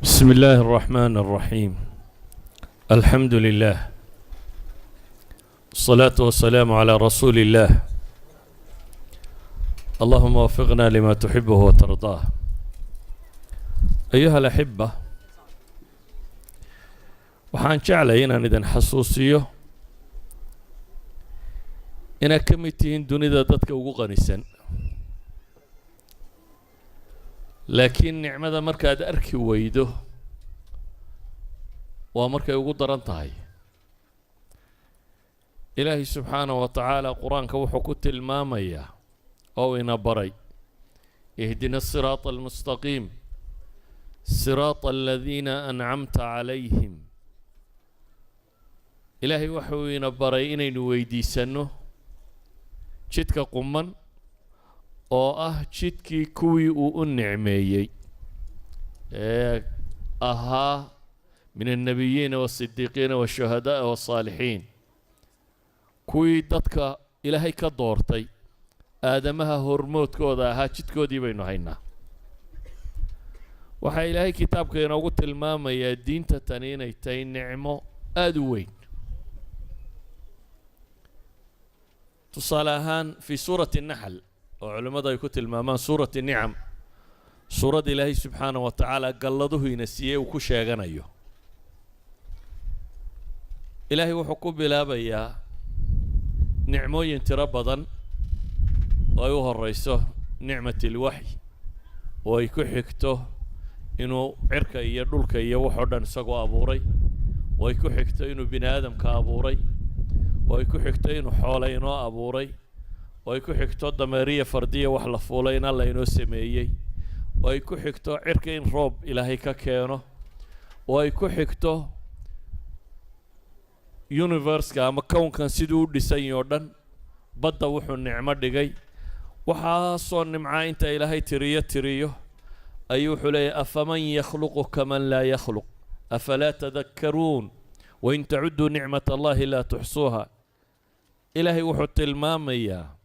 بسم الله الرحمن الرحيم. الحمد لله، الصلاة والسلام على رسول الله. اللهم وفقنا لما تحبه وترضاه. أيها الأحبة، waxaan jeclay inaan idin xasuusiyo inaad ka mid tihiin dunida dadka ugu qanisan, laakiin nicmada markaad arki weydo waa markay ugu daran tahay. ilaahay subxaanahu wa tacaala qur-aanka wuxuu ku tilmaamayaa oo ina baray ihdina asiraata almustaqiim siraata aladiina ancamta calayhim. ilaahay wuxuu ina baray inaynu weydiisanno jidka quman oo ah jidkii kuwii uu u nicmeeyey ee ahaa min annabiyiina waasidiiqiina washuhadaai wasaalixiin, kuwii dadka ilaahay ka doortay aadamaha hormoodkooda ahaa. jidkoodii baynu haynaa. waxaa ilaahay kitaabka inoogu tilmaamayaa diinta tani inay tahay nicmo aada u weyn. tusaale ahaan fii suurati naxl oo culimmadu ay ku tilmaamaan suurati nicam, suuradda ilaahay subxaanahu wa tacaala galladuhu ina siiyey uu ku sheeganayo. ilaahay wuxuu ku bilaabayaa nicmooyin tiro badan oo ay u horeyso nicmatilwaxy, oo ay ku xigto inuu cirka iyo dhulka iyo waxoo dhan isagoo abuuray, oo ay ku xigto inuu bini aadamka abuuray, oo ay ku xigto inuu xoole inoo abuuray, oo ay ku xigto dameeriya fardiya wax la fuulay in alla inoo sameeyey, oo ay ku xigto cirka in roob ilaahay ka keeno, oo ay ku xigto universka ama kownkan siduu u dhisan yaho dhan. badda wuxuu nicmo dhigay. waxaasoo nimcaa inta ilaahay tiriyo ayuu wuxuu leeyahy afaman yakhluqu kaman laa yakhluq afalaa tadakkaruun wain tacudduu nicmat allahi laa tuxsuuha. ilaahay wuxuu tilmaamayaa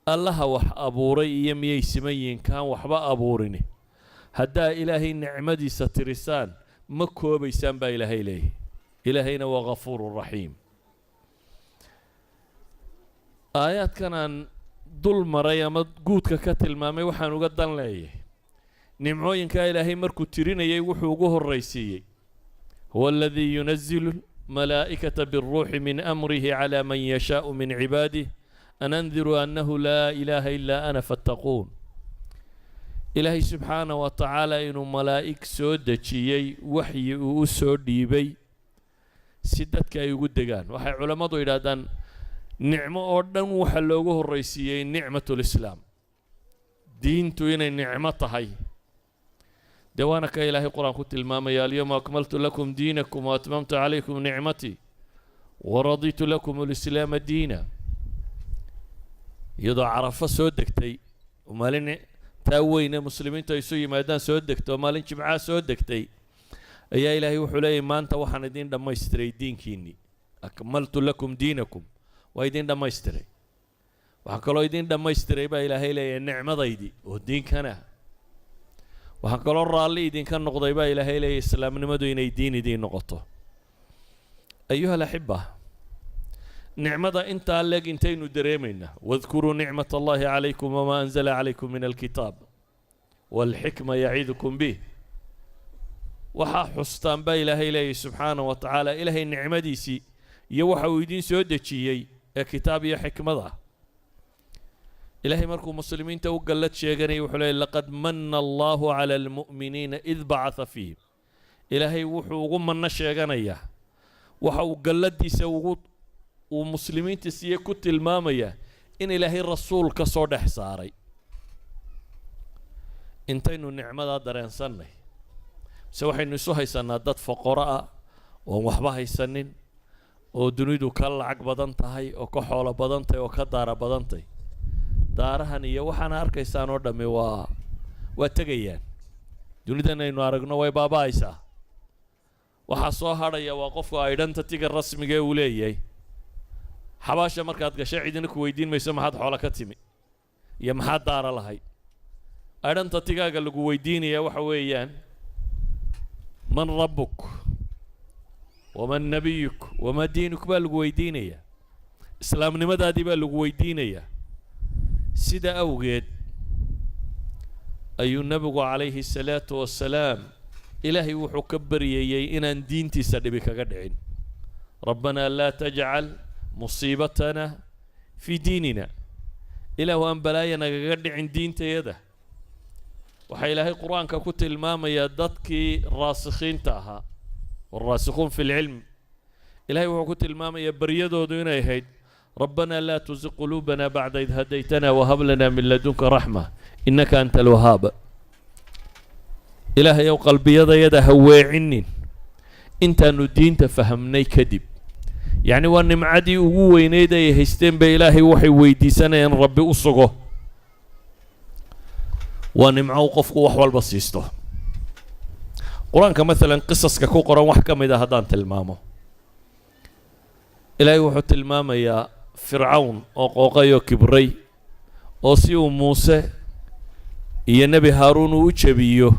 allaha wax abuuray iyo miyay siman yihiin kaan waxba abuurini. haddaa ilaahay nicmadiisa tirisaan ma koobaysaan baa ilaahay leeyahy. ilaahayna waa ghafuuru raxiim. aayaadkan aan dul maray ama guudka ka tilmaamay waxaan uga dan leeyahay nimcooyinkaa ilaahay markuu tirinayay wuxuu ugu horraysiiyey huwa aladii yunazilu malaa'ikata biاlruuxi min amrihi calaa man yashaau min cibaadih an andiruu annahu laa ilaaha ilaa ana fattaquun. ilaahay subxaanahu wa tacaala inuu malaa'ig soo dejiyey waxyi uu u soo dhiibay si dadka ay ugu degaan. waxay culammadu yidhaahdaan nicmo oo dhan waxa loogu horraysiiyey nicmatulislaam, diintu inay nicmo tahay. dee waana ka ilaahay qur-aan ku tilmaamaya alyawma akmaltu lakum diinakum waatmamtu calaykum nicmatii waraditu lakum alislaama diina. iyadoo carafo soo degtay oo maalin taa weyne muslimiintu ay isu yimaadaan soo degto oo maalin jimcaha soo degtay ayaa ilaahay wuxuu leeyahy maanta waxaan idin dhammaystiray diinkiinnii. akmaltu lakum diinakum, waa idin dhammaystiray. waxaan kaloo idin dhammaystiray baa ilaahay leeyahay nicmadaydii oo diinkana. waxaan kaloo raalli idinka noqday baa ilaahay leeyahy islaamnimadu inay diin idiin noqoto. ayuha alaxiba, nicmada intaa leeg intaynu dareemaynaa. wadkuruu nicmat allahi calaykum wamaa anzala calaykum min alkitaab waalxikma yaciidukum bih. waxaa xustaan baa ilaahay leeyahy subxaanahu wa tacaala ilaahay nicmadiisii iyo waxa uu idiin soo dejiyey ee kitaab iyo xikmad ah. ilaahay markuu muslimiinta u gallad sheeganayay wuxuu leeyahy laqad manna allahu cala almu'miniina id bacatha fiihim. ilaahay wuxuu ugu manno sheeganayaa waxa uu galladiisa uu muslimiinta siiye ku tilmaamayaa in ilaahay rasuul ka soo dhex saaray. intaynu nicmadaa dareensannay mise waxaynu isu haysannaa dad foqoro ah oon waxba haysanin, oo dunidu ka lacag badan tahay oo ka xoolo badan tahay oo ka daara badan tahay. daarahan iyo waxaana arkaysaan oo dhammi waa tegayaan. dunidan aynu aragno way baaba'aysaa. waxaa soo hadhaya waa qofku identityga rasmiga ee uu leeyahay. xabaasha markaad gashay cidina ku weydiin mayso maxaad xoolo ka timi iyo maxaad daara lahayd. identitygaaga lagu weydiinaya waxa weeyaan man rabbuk waman nabiyuk wamaa diinuk baa lagu weydiinayaa islaamnimadaadii baa lagu weydiinayaa sida awgeed ayuu nabigu calayhi salaatu wassalaam ilaahay wuxuu ka baryayey inaan diintiisa dhibi kaga dhicin rabbanaa laa tajcal musiibatana fii diinina ilaahu aan balaaya nagaga dhicin diintayada waxaa ilaahay qur-aanka ku tilmaamayaa dadkii raasikhiinta ahaa والراسخون في العلم إلهي وحكو تلماما بريدو دون أيهيد ربنا لا تزغ قلوبنا بعد إذ هديتنا وهب لنا من لدنك رحمة إنك أنت الوهاب إلهي يو قلبي يدا هوي عني أنت ندين تفهمني كذب يعني وأن معدي وين يدا يهستين بإلهي وحي ويدي سنة ين ربي أصغه وأن معوقف وحوال بسيسته قرآنك مثلا قصص ككو قرآن وحكم إذا هدان تلمامه إلهي وحو تلمامه يا فرعون أو قوقيو كبري أو سيو موسى يا نبي هارون وشبيو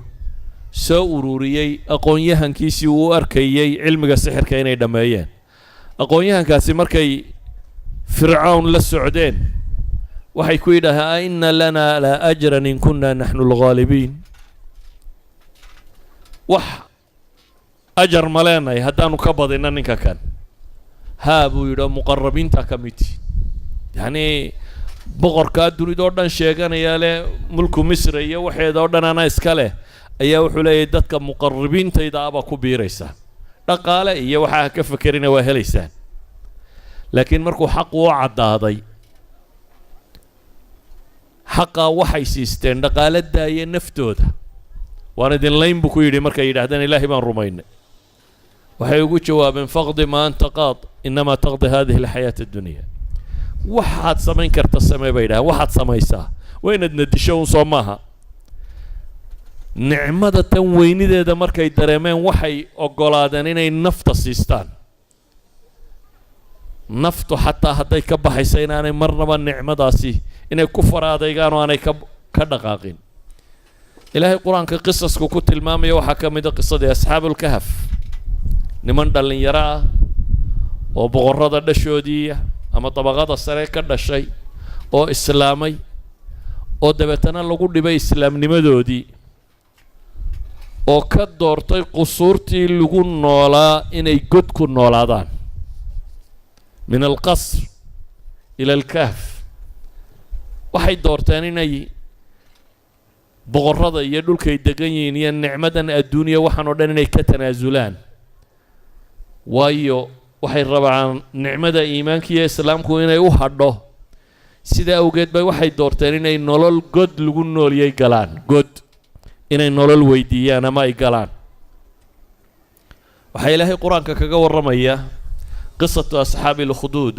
سو أروريي أقون يهن كيسي وأركيي علمك السحر كيني دمايان أقون يهن كاسي مركي فرعون للسعودين وحي كويدها إن لنا لا أجرا إن كنا نحن الغالبين وح أجر ملانا هدانو كبضينا نكا كان هابو يدو مقربين تاكميتي يعني بغر كادوري دوردان شيغان يالي ملكو مصر يا وحي دوردان أنا إسكاله أيا وحولي دادك مقربين تيدا أبا كبيريسان دقالة إيا وحاها كفكرين وهليسان لكن مركو حق وعد هذي حقا وحي سيستين دقالة داية نفتوده وانا دين لين بكو يدي مركا يدهدان إلهي بان رمين وحيقول جواب فقد ما أنت قاض إنما تقضي هذه الحياة الدنيا waxaad samayn karta samee bay dhahaan waxaad samaysaa waynaad nadisho un soo maaha nicmada tan weynideeda markay dareemeen waxay ogolaadeen inay nafta siistaan naftu xataa hadday ka baxaysa inaanay marnaba nicmadaasi inay ku faraadaygaan oo aanay ka dhaqaaqin ilaahay qur-aanka qisasku ku tilmaamaya waxaa ka mid a qisadii asxaabulkahf niman dhallinyaro ah oo boqorrada dhashoodiiya ama dabaqada sare ka dhashay oo islaamay oo dabeetana lagu dhibay islaamnimadoodii oo ka doortay qusuurtii lagu noolaa inay god ku noolaadaan min alqasr ila alkahf waxay doorteen inay boqorrada iyo dhulkay degan yihiin iyo nicmadan adduuniya waxaan oo dhan inay ka tanaasulaan waayo waxay rabaan nicmada iimaanka iyo islaamku inay u hadho sida awgeed bay waxay doorteen inay nolol god lagu nooliyay galaan god inay nolol weydiiyaan ama ay galaan waxaa ilaahay qur-aanka kaga warramaya qisatu asxaabi lkhuduud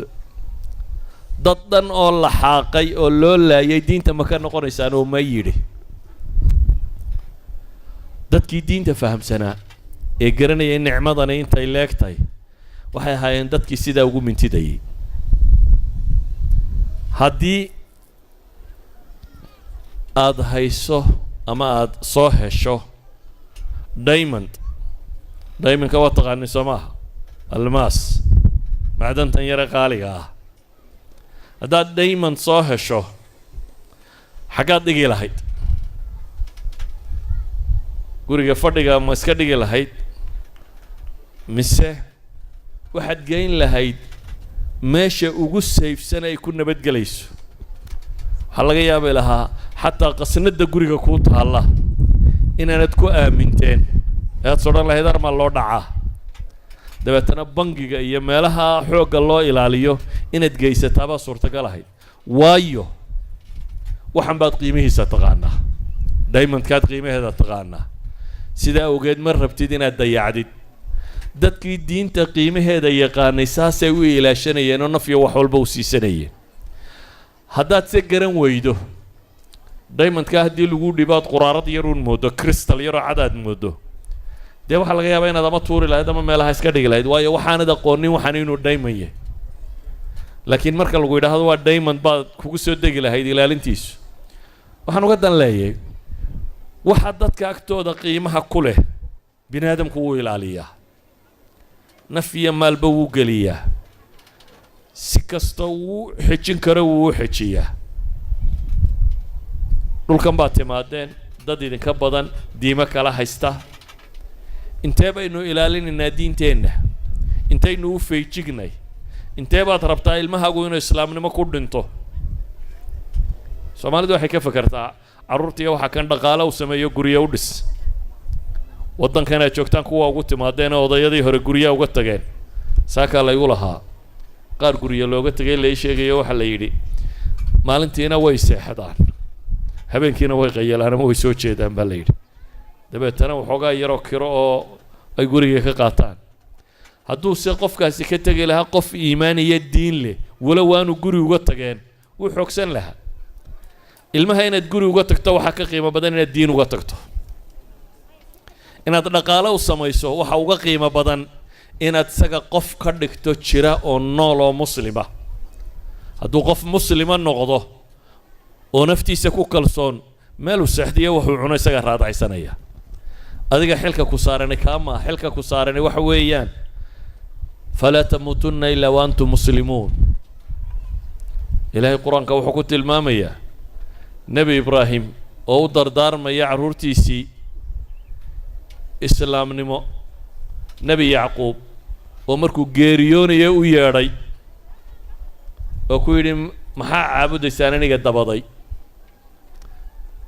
dad dhan oo la xaaqay oo loo laayay diinta ma ka noqonaysaan oo ma yidhi dadkii diinta fahamsanaa ee garanayay nicmadani intay leegtahay waxay ahaayeen dadkii sidaa ugu mintidayay haddii aad hayso ama aad soo hesho diamondka waa taqaanay soo maaha almaas macdantan yare qaaliga ah haddaad diamond soo hesho xaggaad dhigi lahayd guriga fadhiga ma iska dhigi lahayd mise waxaad geyn lahayd meesha ugu sayfsan ay ku nabadgelayso waxaa laga yaabi lahaa xataa qasnada guriga kuu taalla inaanad ku aaminteen ayaad sodhan lahayd armaa loo dhacaa dabeetana bangiga iyo meelaha xoogga loo ilaaliyo inaad geysataabaa suurtagal ahayd waayo waxan baad qiimihiisa taqaanaa diamondkaad qiimaheeda taqaanaa sidaa awgeed ma rabtid inaad dayacdid dadkii diinta qiimaheeda yaqaanay saasay u ilaashanayeen oo naf iyo wax walba u siisanayeen haddaad se garan weydo diamondka haddii lagu dhibaad quraarad yaruun moodo crystal yaroo cadaad moodo dee waxaa laga yaabaa inaad ama tuuri lahayd ama meelaha iska dhigi lahayd waayo waxaanad aqoonin waxaan inuu diamond yahay laakiin marka lagu yidhaahdo waa diamond baad kugu soo degi lahayd ilaalintiisu waxaan uga dan leeyahay waxa dadka agtooda qiimaha ku leh bini aadamku wuu ilaaliyaa naf iyo maalba wuu geliyaa si kasta wuu xejin karo wuu xejiyaa dhulkan baad timaadeen dad idinka badan diimo kala haysta intee baynu ilaalinaynaa diinteenna intaynu u feejignay intee baad rabtaa ilmahaagu inuu islaamnimo ku dhinto Soomaalidu waxay ka fakartaa carruurtiga waxa kan dhaqaale u sameeyo guriga u dhis waddankan ay joogtaan kuwa ugu timaadeen odayadii hore guriga uga tageen saaka la igu lahaa qaar guriga looga tagay la sheegayo waxa la yidhi maalintiina way seexdaan habeenkiina way qayalaan ama way soo jeedaan baa la yidhi dabeetana waxoogaa yaroo kiro oo ay guriga ka qaataan hadduu se qofkaasi ka tegi lahaa qof iimaan iyo diin leh wala waanu guri uga tageen wuu xogsan lahaa ilmaha inaad guri uga tagto waxa ka qiimo badan inaad diin uga tagto inaad dhaqaale u samayso waxa uga qiimo badan inaad isaga qof ka dhigto jira oo nool oo muslima hadduu qof muslima noqdo oo naftiisa ku kalsoon meel uu seexdiyo wuxuu cuno isaga raadaysanaya adiga xilka ku saaranay kaama xilka ku saaranay waxa weeyaan fala tamutunna illa wa antum muslimuun ilaahay quraanka wuxuu ku tilmaamayaa nabi ibraahim oo u dardaarmaya carruurtiisii islaamnimo nabi yacquub oo markuu geeriyoonaya u yeedhay oo ku yidhi maxaa caabudaysaan aniga dabaday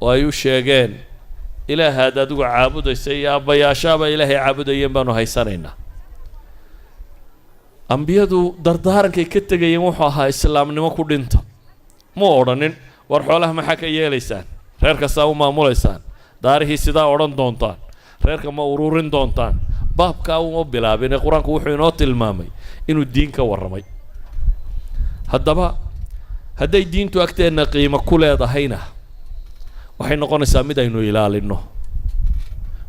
oo ay u sheegeen ilaahaad adigu caabudaysay iyo aabbayaashaaba ilaahay caabudayeen baanu haysanaynaa ambiyadu dardaarankay ka tegayeen wuxuu ahaa islaamnimo ku dhinta ma odhanin war xoolaha maxaa ka yeelaysaan reer kastaa u maamulaysaan daarihii sidaa odhan doontaan reerka ma ururin doontaan baabkaa uma bilaabin ee qur-aanku wuxuu inoo tilmaamay inuu diin ka warramay haddaba hadday diintu agteenna qiimo ku leedahayna waxay noqonaysaa mid aynu ilaalinno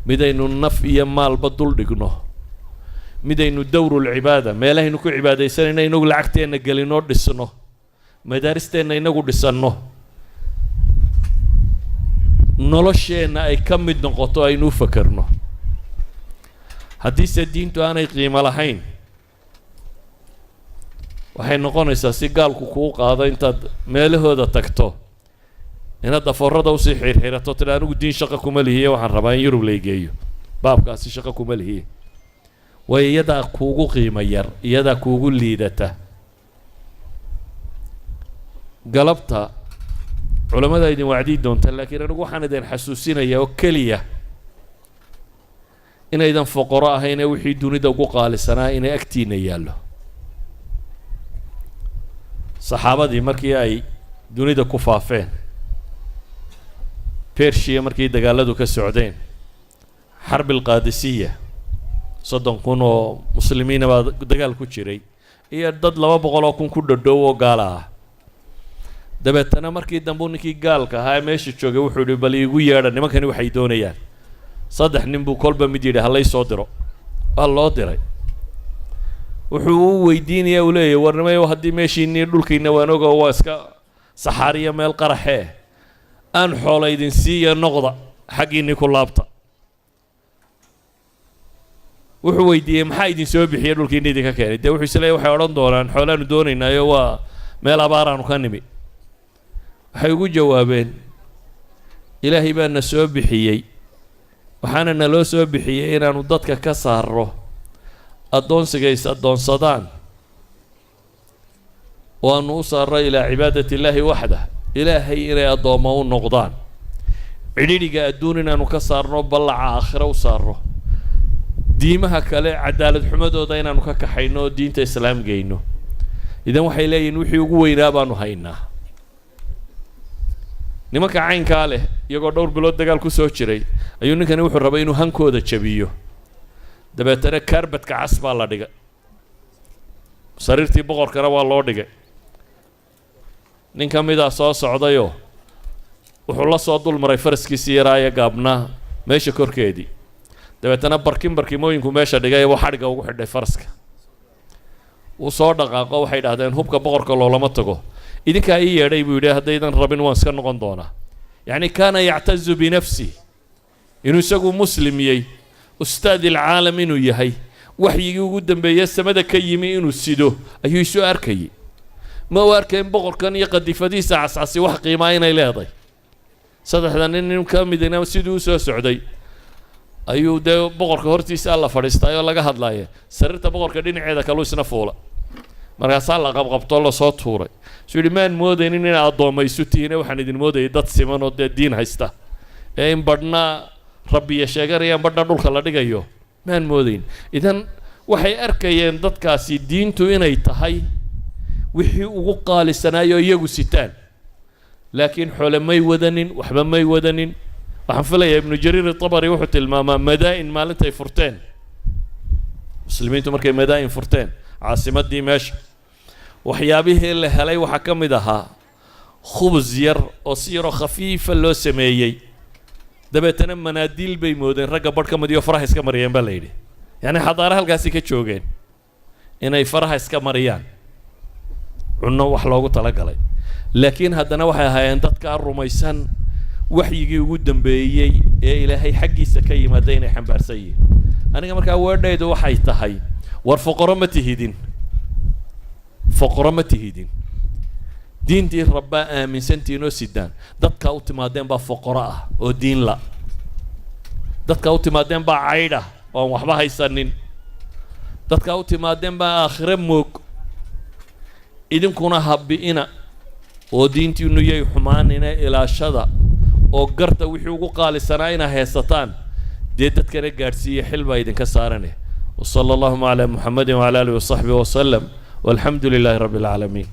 mid aynu naf iyo maalba dul dhigno mid aynu dowrulcibaada meelahaynu ku cibaadaysanayna inagu lacagteenna gelinoo dhisno madaaristeenna inagu dhisanno nolosheenna ay ka mid noqoto aynu u fakarno haddiise diintu aanay qiimo lahayn waxay noqonaysaa si gaalku kuu qaado intaad meelahooda tagto inaad daforada usii xirxirato tira anigu diin shaqo kuma lihiye waxaan rabaa in yurub laygeeyo baabkaasi shaqo kuma lihiye waayo iyadaa kuugu qiimo yar iyadaa kuugu liidata galabta culamada idin wacdii doonta laakiin anigu waxaan idin xasuusinayaa oo keliya inaydan foqoro ahayn ee wixii dunida ugu qaalisanaa inay agtiina yaallo saxaabadii markii ay dunida ku faafeen bershiya markii dagaaladu ka socdeen xarbi alqaadisiya 30,000 oo muslimiina baa dagaal ku jiray iyo dad 200 kun ku dhadhow oo gaala ah dabeetana markii dambu ninkii gaalka ahaa meesha joogay wuxuu yidhi bal iigu yeedha nimankani waxay doonayaan 3 nin buu kolba mid yidhi halay soo diro waa loo diray wuxuu u weydiinayaa uu leeyahay warnimayo haddii meeshiinii dhulkiina waan ogo waa iska saxaariya meel qaraxee aan xoola idin siiya noqda xaggiinii ku laabta wuxuu weydiiyey maxaa idin soo bixiyay dhulkiina idinka keenay dee wuxuu isleeyahay waxay odhan doonaan xoolaanu doonaynaayo waa meel abaaraanu ka nimi waxay ugu jawaabeen ilaahay baa na soo bixiyey waxaana naloo soo bixiyey inaanu dadka ka saarro addoonsiga is addoonsadaan oo aanu u saarro ilaa cibaadati illaahi waxda ilaahay inay addoommo u noqdaan cidhidhiga adduun inaanu ka saarno ballaca aakhiro u saarro diimaha kale cadaalad xumadooda inaanu ka kaxayno oo diinta islaam geyno idan waxay leeyihiin wixii ugu weynaa baanu haynaa nimanka caynkaa leh iyagoo dhowr bilood dagaal ku soo jiray ayuu ninkani wuxuu rabay inuu hankooda jabiyo dabeetana kaarbadka cas baa la dhigay sariirtii boqorkana waa loo dhigay nin ka mid ah soo socdayoo wuxuu la soo dul maray faraskiisii yaraaye gaabnaa meesha korkeedii dabeetana barkimooyinku meesha dhigay buu xadhigga ugu xidhay faraska wuu soo dhaqaaqo waxay idhahdeen hubka boqorka loolama tago idinkaa ii yeedhay buu yidhi haddaydan rabin waan iska noqon doonaa yacni kaana yactazu binafsi inuu isagu muslim yey ustaad ilcaalam inuu yahay waxyigii ugu dambeeya samada ka yimi inuu sido ayuu isu arkayay ma u arkayn boqorkan iyo qadifadiisa cascasi wax qiimaa inay leedahay saddexda nin ka midna siduu soo socday ayuu dee boqorka hortiisa alla fadhiistay oo laga hadlaaya sariirta boqorka dhinaceeda kaluu isna fuula markaasaa la qabqabtoo lasoo tuuray suu yidhi maan moodaynin inay addoomaysu tihiine waxaan idin moodayay dad siman oo dee diin haysta ee in badhna rabbiya sheeganayaan badhna dhulka la dhigayo maan moodayn idan waxay arkayeen dadkaasi diintu inay tahay wixii ugu qaalisanaayoo iyagu sitaan laakiin xoole may wadanin waxba may wadanin waxaan filayaa ibnu jariir itabari wuxuu tilmaamaa madaa'in maalintay furteen muslimiintu markay madaa'in furteen caasimaddii meesha waxyaabihii la helay waxaa ka mid ahaa khubus yar oo si yaroo khafiifa loo sameeyey dabeetana manaadiil bay moodeen ragga badh ka madiyo faraha iska mariyeen baa la yidhi yacni xadaare halkaasi ka joogeen inay faraha iska mariyaan cunno wax loogu talagalay laakiin haddana waxay ahaayeen dadkaa rumaysan waxyigii ugu dambeeyey ee ilaahay xaggiisa ka yimaada inay xambaarsan yihiin aniga markaa weedhaydu waxay tahay war foqoro ma tihidin diintii rabbaa aaminsantihiin oo sidaan dadkaa u timaadeen baa foqoro ah oo diin la dadkaa u timaadeen baa caydh ah oo aan waxba haysanin dadkaa u timaadeen baa aakhire moog idinkuna habbi'ina oo diintiinu yay xumaanina ilaashada oo garta wixii ugu qaalisanaa inaa haysataan dee dadkana gaadhsiiya xil baa idinka saarane وصلى اللهم على محمد وعلى آله وصحبه وسلم والحمد لله رب العالمين